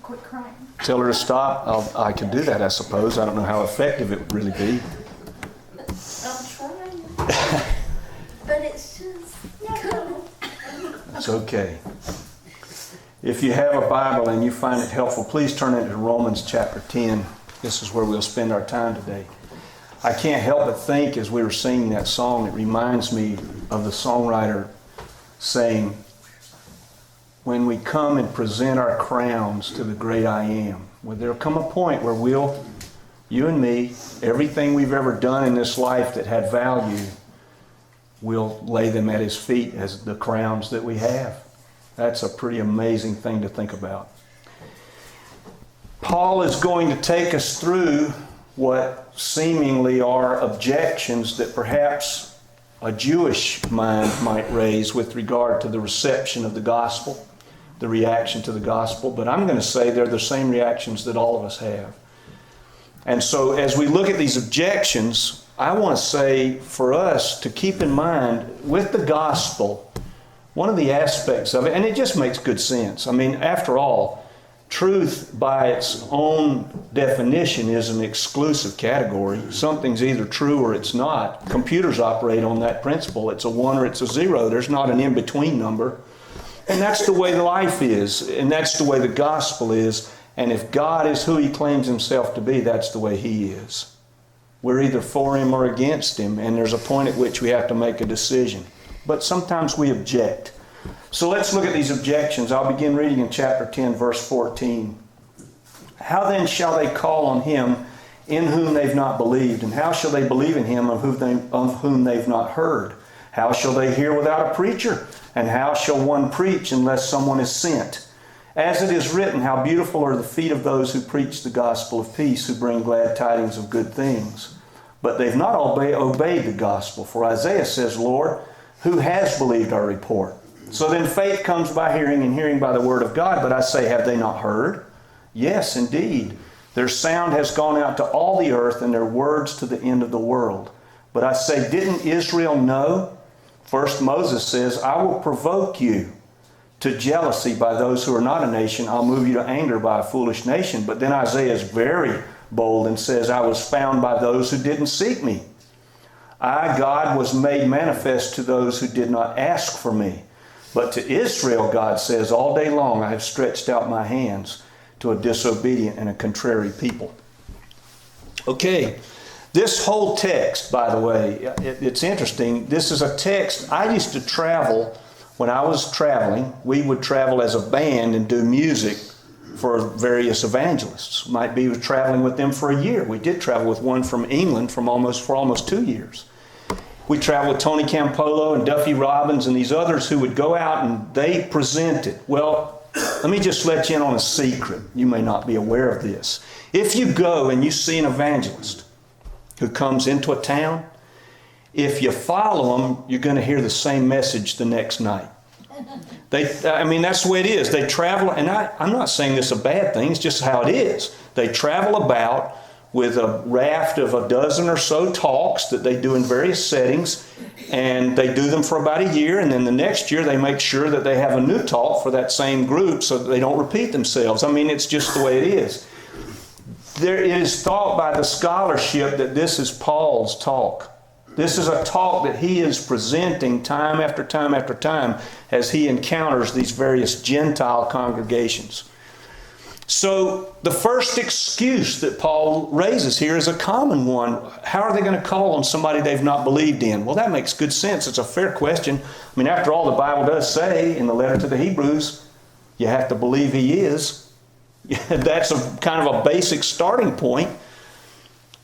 Quit crying. Tell her to stop. I can do that, I suppose. I don't know how effective it would really be. I'm trying. But it's just coming. It's okay. If you have a Bible and you find it helpful, please turn it to Romans chapter 10. This is where we'll spend our time today. I can't help but think as we were singing that song, it reminds me of the songwriter saying, when we come and present our crowns to the great I Am, well, there'll come a point where you and me, everything we've ever done in this life that had value, we'll lay them at His feet as the crowns that we have. That's a pretty amazing thing to think about. Paul is going to take us through what seemingly are objections that perhaps a Jewish mind might raise with regard to the reception of the gospel, the reaction to the gospel. But I'm going to say they're the same reactions that all of us have. And so as we look at these objections, I want to say for us to keep in mind with the gospel, one of the aspects of it, and it just makes good sense. I mean, after all, truth by its own definition is an exclusive category. Something's either true or it's not. Computers operate on that principle. It's a 1 or it's a 0. There's not an in-between number. And that's the way life is. And that's the way the gospel is. And if God is who He claims Himself to be, that's the way He is. We're either for Him or against Him. And there's a point at which we have to make a decision. But sometimes we object. So let's look at these objections. I'll begin reading in chapter 10, verse 14. How then shall they call on Him in whom they've not believed? And how shall they believe in Him of whom they've not heard? How shall they hear without a preacher? And how shall one preach unless someone is sent? As it is written, how beautiful are the feet of those who preach the gospel of peace, who bring glad tidings of good things. But they've not obeyed the gospel. For Isaiah says, Lord, who has believed our report? So then faith comes by hearing, and hearing by the word of God. But I say, have they not heard? Yes, indeed. Their sound has gone out to all the earth, and their words to the end of the world. But I say, didn't Israel know? First Moses says, I will provoke you to jealousy by those who are not a nation. I'll move you to anger by a foolish nation. But then Isaiah is very bold and says, I was found by those who didn't seek me. I, God, was made manifest to those who did not ask for me. But to Israel, God says, all day long I have stretched out my hands to a disobedient and a contrary people. Okay, this whole text, by the way, it's interesting. This is a text. I used to travel, when I was traveling, we would travel as a band and do music for various evangelists. Might be traveling with them for a year. We did travel with one from England for almost 2 years. We traveled with Tony Campolo and Duffy Robbins and these others who would go out and they presented. Well, let me just let you in on a secret. You may not be aware of this. If you go and you see an evangelist who comes into a town, if you follow them, you're going to hear the same message the next night. That's the way it is. They travel, and I'm not saying this is a bad thing, it's just how it is. They travel about with a raft of a dozen or so talks that they do in various settings, and they do them for about a year, and then the next year they make sure that they have a new talk for that same group so that they don't repeat themselves. I mean, it's just the way it is. It is thought by the scholarship that this is Paul's talk. This is a talk that he is presenting time after time after time as he encounters these various Gentile congregations. So the first excuse that Paul raises here is a common one. How are they going to call on somebody they've not believed in? Well, that makes good sense. It's a fair question. I mean, after all, the Bible does say in the letter to the Hebrews, you have to believe He is. That's a kind of a basic starting point.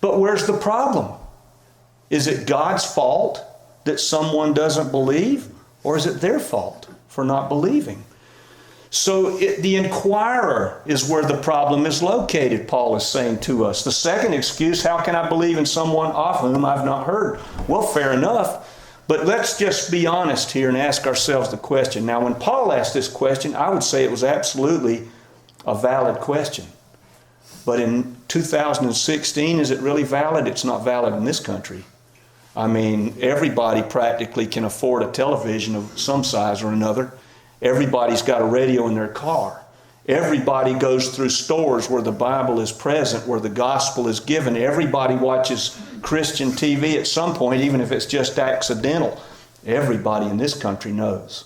But where's the problem? Is it God's fault that someone doesn't believe? Or is it their fault for not believing? So the inquirer is where the problem is located, Paul is saying to us. The second excuse, how can I believe in someone of whom I've not heard? Well, fair enough. But let's just be honest here and ask ourselves the question. Now, when Paul asked this question, I would say it was absolutely a valid question. But in 2016, is it really valid? It's not valid in this country. I mean, everybody practically can afford a television of some size or another. Everybody's got a radio in their car. Everybody goes through stores where the Bible is present, where the gospel is given. Everybody watches Christian TV at some point, even if it's just accidental. Everybody in this country knows.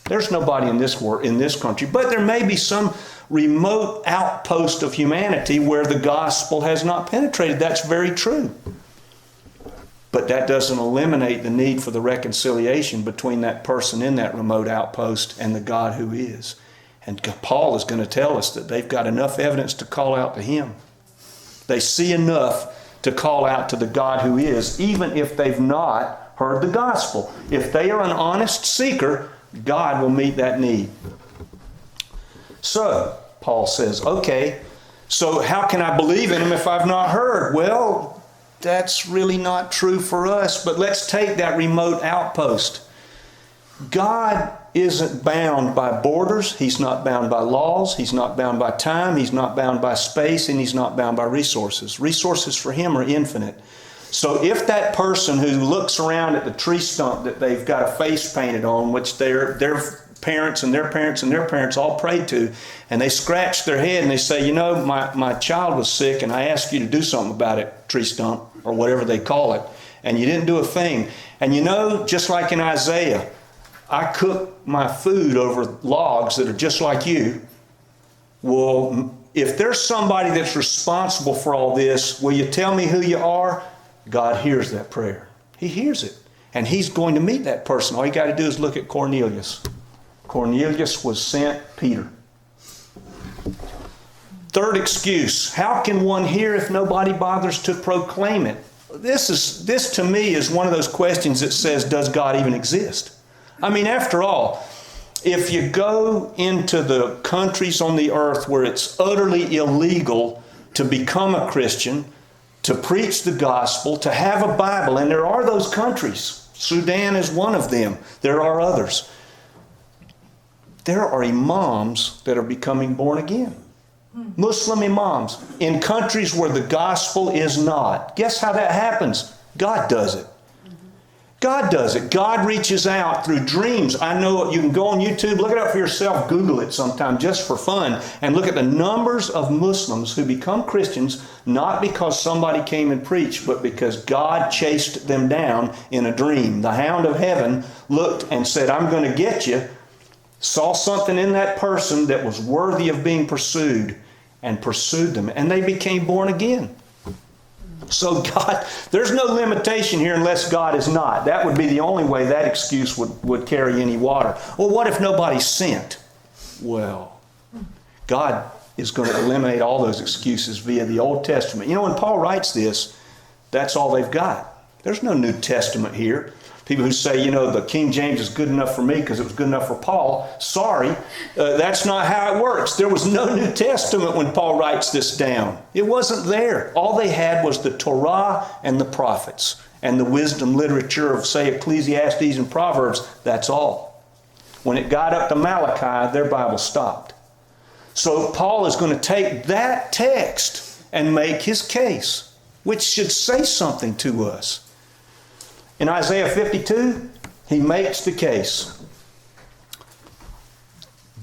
There's nobody in this country, but there may be some remote outpost of humanity where the gospel has not penetrated. That's very true. But that doesn't eliminate the need for the reconciliation between that person in that remote outpost and the God who is. And Paul is going to tell us that they've got enough evidence to call out to Him. They see enough to call out to the God who is, even if they've not heard the gospel. If they are an honest seeker, God will meet that need. So, Paul says, okay, so how can I believe in Him if I've not heard? Well, that's really not true for us, but let's take that remote outpost. God isn't bound by borders. He's not bound by laws. He's not bound by time. He's not bound by space, and He's not bound by resources. Resources for Him are infinite. So if that person who looks around at the tree stump that they've got a face painted on, which their parents and their parents and their parents all prayed to, and they scratch their head and they say, you know, my child was sick and I asked you to do something about it, tree stump, or whatever they call it, and you didn't do a thing. And you know, just like in Isaiah, I cook my food over logs that are just like you. Well, if there's somebody that's responsible for all this, will you tell me who you are? God hears that prayer. He hears it. And He's going to meet that person. All you got to do is look at Cornelius. Cornelius was sent Peter. Third excuse, how can one hear if nobody bothers to proclaim it? This to me is one of those questions that says, does God even exist? I mean, after all, if you go into the countries on the earth where it's utterly illegal to become a Christian, to preach the gospel, to have a Bible, and there are those countries. Sudan is one of them. There are others. There are imams that are becoming born again. Muslim imams in countries where the gospel is not. Guess how that happens? God does it. God does it. God reaches out through dreams. I know you can go on YouTube, look it up for yourself, Google it sometime just for fun, and look at the numbers of Muslims who become Christians, not because somebody came and preached, but because God chased them down in a dream. The hound of heaven looked and said, I'm going to get you, saw something in that person that was worthy of being pursued, and pursued them, and they became born again. So God, there's no limitation here unless God is not. That would be the only way that excuse would carry any water. Well, what if nobody's sent? Well, God is going to eliminate all those excuses via the Old Testament. You know, when Paul writes this, that's all they've got. There's no New Testament here. People who say, you know, the King James is good enough for me because it was good enough for Paul. Sorry, that's not how it works. There was no New Testament when Paul writes this down. It wasn't there. All they had was the Torah and the prophets and the wisdom literature of, say, Ecclesiastes and Proverbs. That's all. When it got up to Malachi, their Bible stopped. So Paul is going to take that text and make his case, which should say something to us. In Isaiah 52, he makes the case.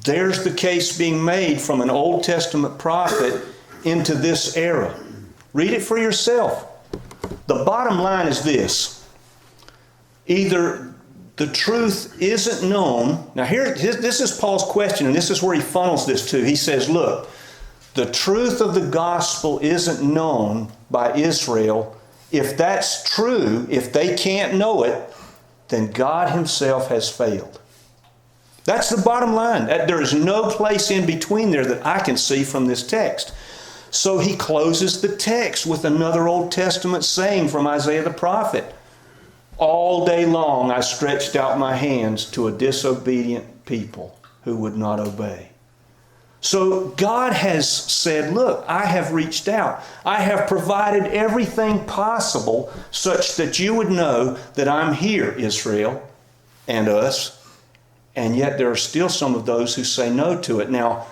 There's the case being made from an Old Testament prophet into this era. Read it for yourself. The bottom line is this. Either the truth isn't known. Now this is Paul's question, and this is where he funnels this to. He says, look, the truth of the gospel isn't known by Israel. If that's true, if they can't know it, then God Himself has failed. That's the bottom line. There is no place in between there that I can see from this text. So he closes the text with another Old Testament saying from Isaiah the prophet. All day long I stretched out my hands to a disobedient people who would not obey. So God has said, look, I have reached out. I have provided everything possible such that you would know that I'm here, Israel and us. And yet there are still some of those who say no to it. Now,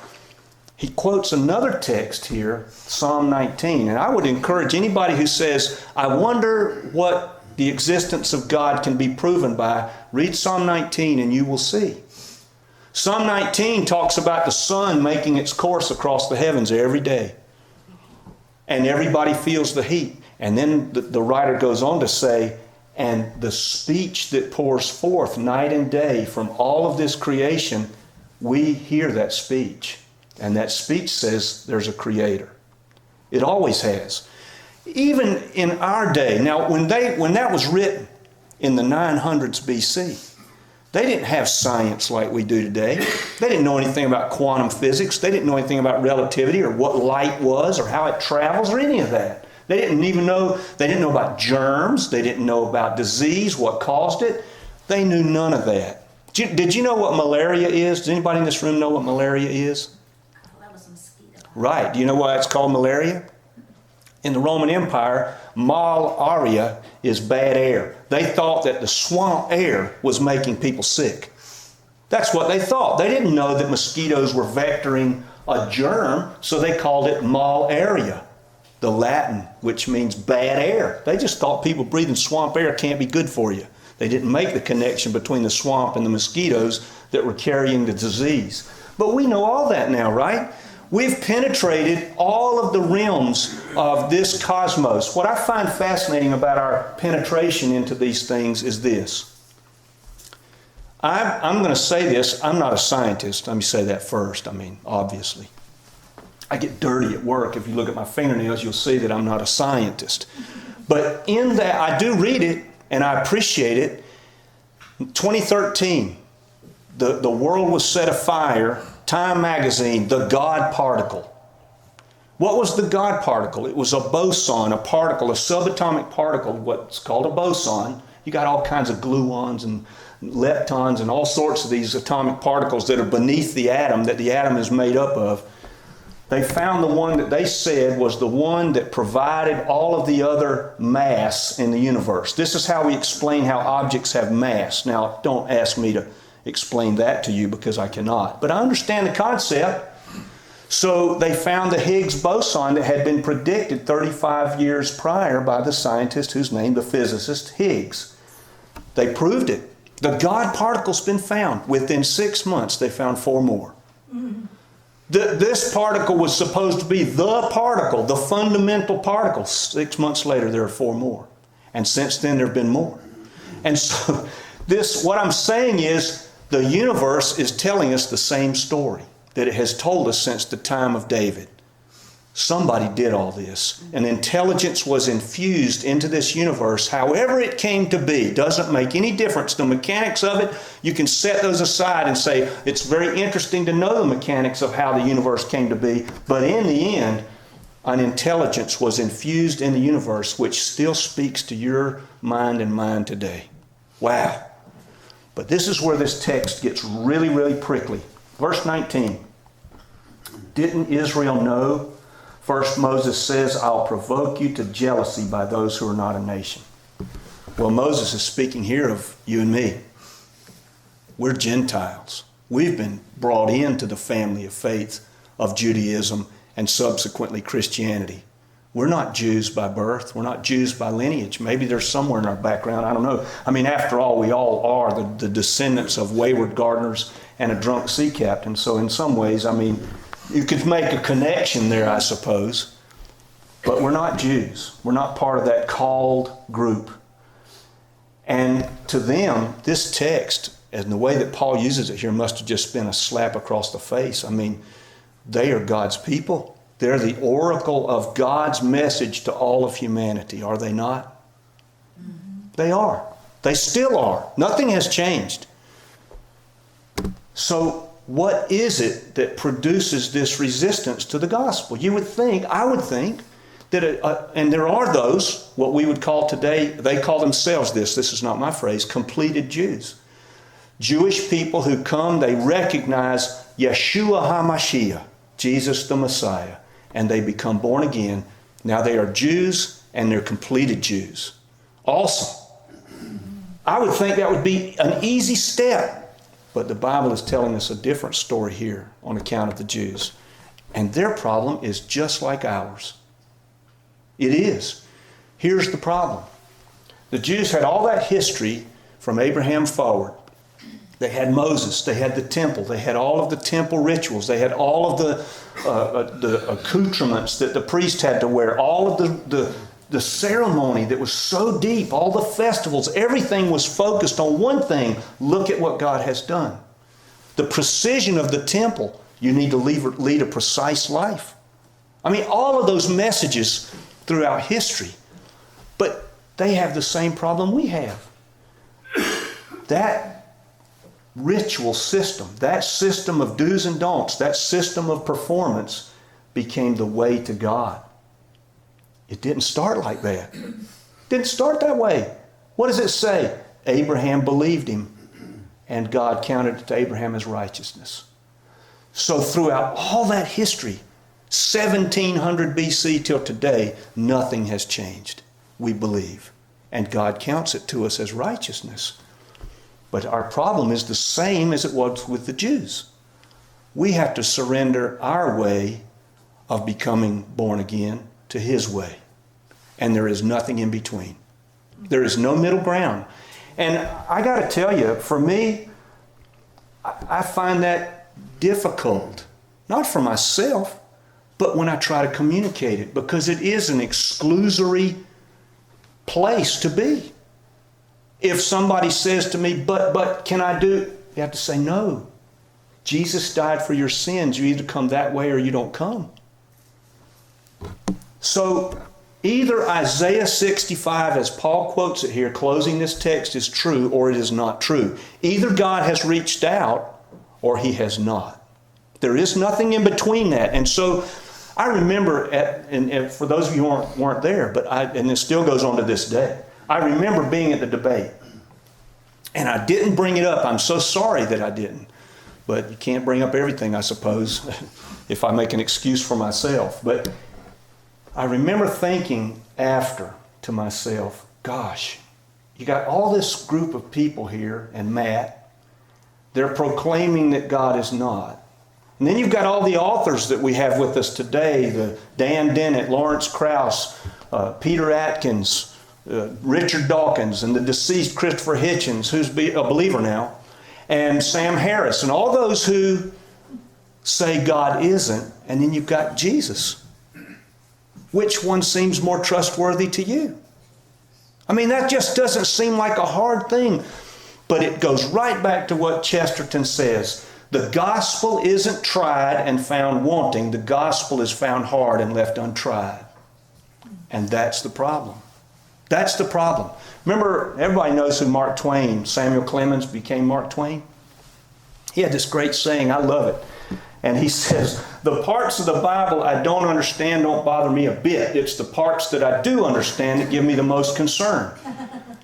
he quotes another text here, Psalm 19. And I would encourage anybody who says, I wonder what the existence of God can be proven by, read Psalm 19 and you will see. Psalm 19 talks about the sun making its course across the heavens every day. And everybody feels the heat. And then the writer goes on to say, and the speech that pours forth night and day from all of this creation, we hear that speech. And that speech says there's a creator. It always has. Even in our day, now when that was written in the 900s BC, they didn't have science like we do today. They didn't know anything about quantum physics. They didn't know anything about relativity or what light was or how it travels or any of that. They didn't know about germs. They didn't know about disease, what caused it. They knew none of that. Did you know what malaria is? Does anybody in this room know what malaria is? Oh, that was a mosquito. Right. Do you know why it's called malaria? In the Roman Empire, malaria is bad air. They thought that the swamp air was making people sick. That's what they thought. They didn't know that mosquitoes were vectoring a germ, so they called it malaria, the Latin, which means bad air. They just thought people breathing swamp air can't be good for you. They didn't make the connection between the swamp and the mosquitoes that were carrying the disease. But we know all that now, right? We've penetrated all of the realms of this cosmos. What I find fascinating about our penetration into these things is this. I'm going to say this. I'm not a scientist. Let me say that first. Obviously. I get dirty at work. If you look at my fingernails, you'll see that I'm not a scientist. But in that, I do read it, and I appreciate it. 2013, the world was set afire. Time magazine, the God particle. What was the God particle? It was a boson, a particle, a subatomic particle, what's called a boson. You got all kinds of gluons and leptons and all sorts of these atomic particles that are beneath the atom, that the atom is made up of. They found the one that they said was the one that provided all of the other mass in the universe. This is how we explain how objects have mass. Now, don't ask me to explain that to you because I cannot. But I understand the concept. So they found the Higgs boson that had been predicted 35 years prior by the scientist who's named the physicist Higgs. They proved it. The God particle's been found. Within 6 months, they found 4 more. This particle was supposed to be the particle, the fundamental particle. 6 months later, there are 4 more. And since then, there have been more. And so what I'm saying is, the universe is telling us the same story that it has told us since the time of David. Somebody did all this. And intelligence was infused into this universe. However it came to be, doesn't make any difference. The mechanics of it, you can set those aside and say, it's very interesting to know the mechanics of how the universe came to be. But in the end, an intelligence was infused in the universe, which still speaks to your mind and mine today. Wow. But this is where this text gets really, really prickly. Verse 19. Didn't Israel know? First Moses says, I'll provoke you to jealousy by those who are not a nation. Well, Moses is speaking here of you and me. We're Gentiles. We've been brought into the family of faith of Judaism and subsequently Christianity. We're not Jews by birth. We're not Jews by lineage. Maybe there's somewhere in our background. I don't know. After all, we all are the descendants of wayward gardeners and a drunk sea captain. So in some ways, you could make a connection there, I suppose. But we're not Jews. We're not part of that called group. And to them, this text, and the way that Paul uses it here, must have just been a slap across the face. They are God's people. They're the oracle of God's message to all of humanity, are they not? Mm-hmm. They are. They still are. Nothing has changed. So what is it that produces this resistance to the gospel? I would think, that, and there are those, what we would call today, they call themselves this is not my phrase, completed Jews. Jewish people who come, they recognize Yeshua HaMashiach, Jesus the Messiah, and they become born again. Now they are Jews and they're completed Jews. Awesome. I would think that would be an easy step. But the Bible is telling us a different story here on account of the Jews. And their problem is just like ours. It is. Here's the problem. The Jews had all that history from Abraham forward. They had Moses, they had the temple, they had all of the temple rituals, they had all of the accoutrements that the priest had to wear, all of the ceremony that was so deep, all the festivals, everything was focused on one thing. Look at what God has done. The precision of the temple, you need to lead a precise life. I mean, all of those messages throughout history, but they have the same problem we have. That ritual system, that system of do's and don'ts, that system of performance became the way to God. It didn't start like that. It didn't start that way. What does it say? Abraham believed him, and God counted it to Abraham as righteousness. So throughout all that history, 1700 BC till today, nothing has changed. We believe, and God counts it to us as righteousness. But our problem is the same as it was with the Jews. We have to surrender our way of becoming born again to His way. And there is nothing in between. There is no middle ground. And I got to tell you, for me, I find that difficult. Not for myself, but when I try to communicate it. Because it is an exclusory place to be. If somebody says to me, but can I do? You have to say no. Jesus died for your sins. You either come that way or you don't come. So either Isaiah 65, as Paul quotes it here, closing this text, is true or it is not true. Either God has reached out or He has not. There is nothing in between that. And so I remember, and for those of you who weren't there, and it still goes on to this day, I remember being at the debate, and I didn't bring it up. I'm so sorry that I didn't. But you can't bring up everything, I suppose, if I make an excuse for myself. But I remember thinking after to myself, gosh, you got all this group of people here, and Matt, they're proclaiming that God is not. And then you've got all the authors that we have with us today, the Dan Dennett, Lawrence Krauss, Peter Atkins, Richard Dawkins, and the deceased Christopher Hitchens, who's a believer now, and Sam Harris, and all those who say God isn't, and then you've got Jesus. Which one seems more trustworthy to you? I mean, that just doesn't seem like a hard thing, but it goes right back to what Chesterton says. The gospel isn't tried and found wanting. The gospel is found hard and left untried. And that's the problem. That's the problem. Remember, everybody knows who Mark Twain, Samuel Clemens, became Mark Twain. He had this great saying, I love it. And he says, the parts of the Bible I don't understand don't bother me a bit. It's the parts that I do understand that give me the most concern.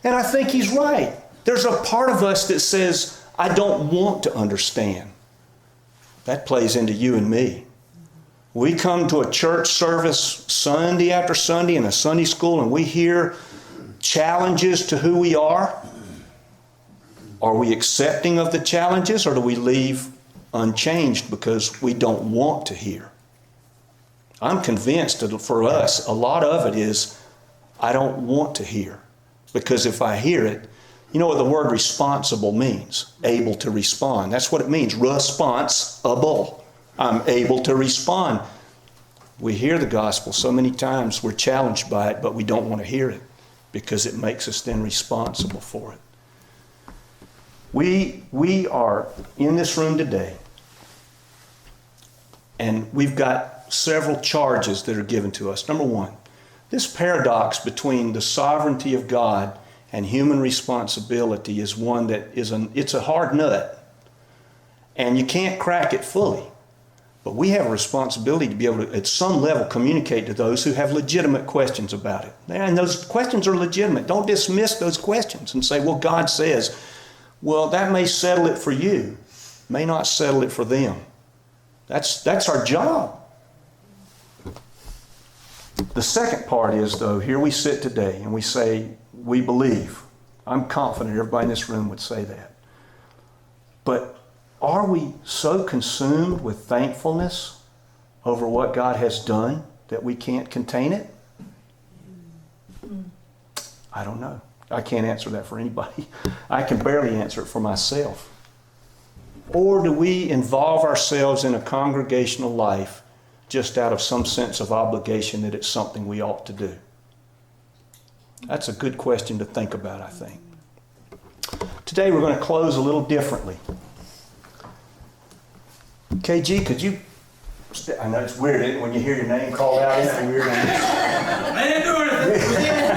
And I think he's right. There's a part of us that says, I don't want to understand. That plays into you and me. We come to a church service Sunday after Sunday in a Sunday school, and we hear challenges to who we are. Are we accepting of the challenges, or do we leave unchanged because we don't want to hear? I'm convinced that for us, a lot of it is, I don't want to hear. Because if I hear it, you know what the word responsible means? Able to respond. That's what it means. Responsible. I'm able to respond. We hear the gospel so many times, we're challenged by it, but we don't want to hear it because it makes us then responsible for it. We are in this room today, and we've got several charges that are given to us. Number one, this paradox between the sovereignty of God and human responsibility is one that it's a hard nut, and you can't crack it fully. But we have a responsibility to be able to, at some level, communicate to those who have legitimate questions about it. And those questions are legitimate. Don't dismiss those questions and say, well, God says, well, that may settle it for you, may not settle it for them. That's our job. The second part is, though, here we sit today and we say, we believe. I'm confident everybody in this room would say that. But are we so consumed with thankfulness over what God has done that we can't contain it? I don't know. I can't answer that for anybody. I can barely answer it for myself. Or do we involve ourselves in a congregational life just out of some sense of obligation that it's something we ought to do? That's a good question to think about, I think. Today we're going to close a little differently. KG, could you... I know it's weird, isn't it, when you hear your name called out? Isn't it weird? I didn't do anything.